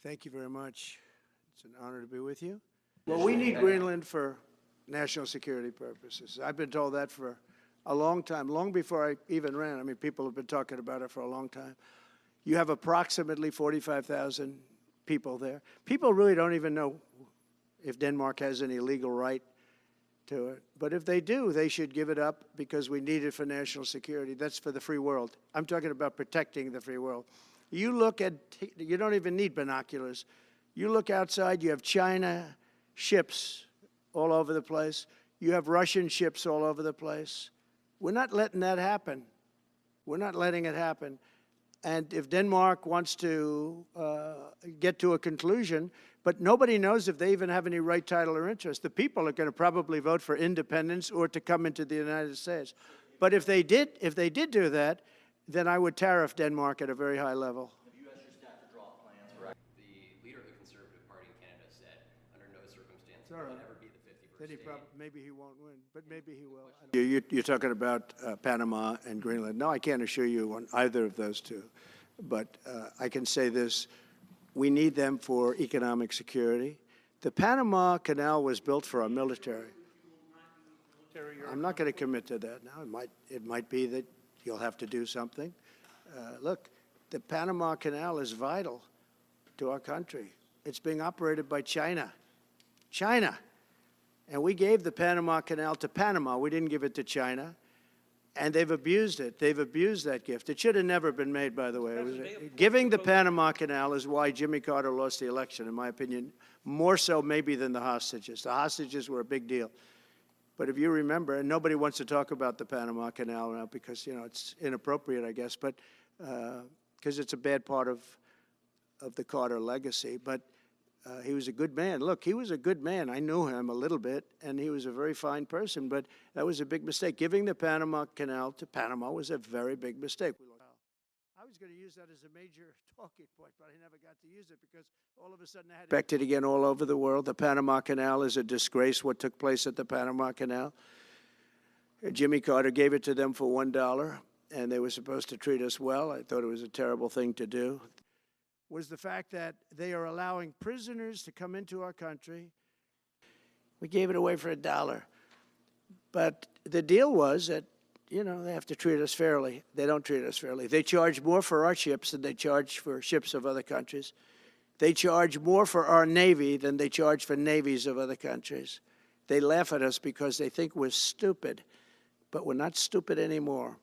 Thank you very much. It's an honor to be with you. Well, we need Greenland for national security purposes. I've been told that for a long time, long before I even ran. I mean, people have been talking about it for a long time. You have approximately 45,000 people there. People really don't even know if Denmark has any legal right to it. But if they do, they should give it up because we need it for national security. That's for the free world. I'm talking about protecting the free world. You look at, you don't even need binoculars. You look outside, you have China ships all over the place. You have Russian ships all over the place. We're not letting that happen. We're not letting it happen. And if Denmark wants to get to a conclusion, but nobody knows if they even have any right, title, or interest. The people are going to probably vote for independence or to come into the United States. But if they did do that, then I would tariff Denmark at a very high level. Have you asked your staff to draw up plans for the leader of the Conservative Party in Canada said, under no circumstances will it ever be the 51st state. Maybe he won't win, but maybe he will. You're talking about Panama and Greenland. No, I can't assure you on either of those two. But I can say this, we need them for economic security. The Panama Canal was built for our military. I'm not going to commit to that now. It might be that you'll have to do something. Look, the Panama Canal is vital to our country. It's being operated by China. China. And we gave the Panama Canal to Panama. We didn't give it to China. And they've abused it. They've abused that gift. It should have never been made, by the way. Giving the Panama Canal is why Jimmy Carter lost the election, in my opinion, more so maybe than the hostages. The hostages were a big deal. But if you remember, and nobody wants to talk about the Panama Canal now because, you know, it's inappropriate, I guess, but because it's a bad part of the Carter legacy. But he was a good man. Look, he was a good man. I knew him a little bit, and he was a very fine person, but that was a big mistake. Giving the Panama Canal to Panama was a very big mistake. I was going to use that as a major talking point, but I never got to use it because all of a sudden I had expected again all over the world. The Panama Canal is a disgrace, what took place at the Panama Canal. Jimmy Carter gave it to them for $1, and they were supposed to treat us well. I thought it was a terrible thing to do. Was the fact that they are allowing prisoners to come into our country. We gave it away for $1. But the deal was that, you know, they have to treat us fairly. They don't treat us fairly. They charge more for our ships than they charge for ships of other countries. They charge more for our Navy than they charge for navies of other countries. They laugh at us because they think we're stupid, but we're not stupid anymore.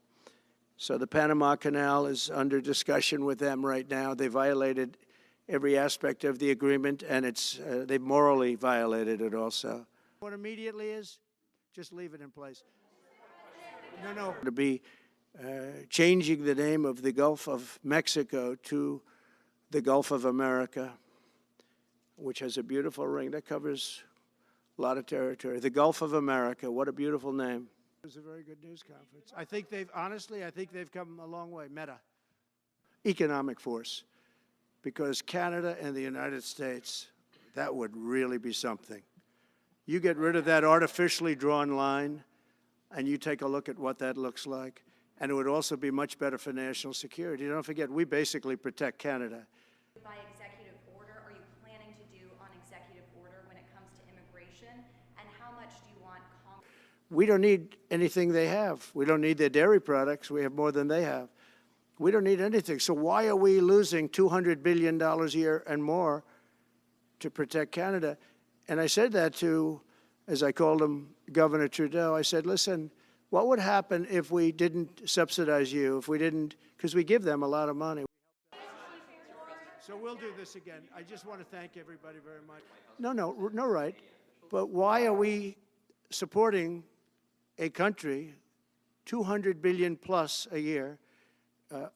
So the Panama Canal is under discussion with them right now. They violated every aspect of the agreement, and they've morally violated it also. What immediately is, just leave it in place. No. To be changing the name of the Gulf of Mexico to the Gulf of America, which has a beautiful ring that covers a lot of territory. The Gulf of America, what a beautiful name. It was a very good news conference. I think they've come a long way. Meta. Economic force. Because Canada and the United States, that would really be something. You get rid of that artificially drawn line, and you take a look at what that looks like, and it would also be much better for national security. Don't forget, we basically protect Canada. By executive order, are you planning to do on executive order when it comes to immigration? And how much do you want Congress? We don't need anything they have. We don't need their dairy products. We have more than they have. We don't need anything. So why are we losing $200 billion a year and more to protect Canada? And I said that to, as I called him, Governor Trudeau. I said, listen, what would happen if we didn't subsidize you, if we didn't, because we give them a lot of money. So we'll do this again. I just want to thank everybody very much. No, right. But why are we supporting a country, $200 billion plus a year?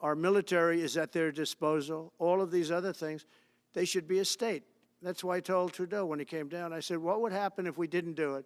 Our military is at their disposal. All of these other things, they should be a state. That's why I told Trudeau when he came down, I said, what would happen if we didn't do it?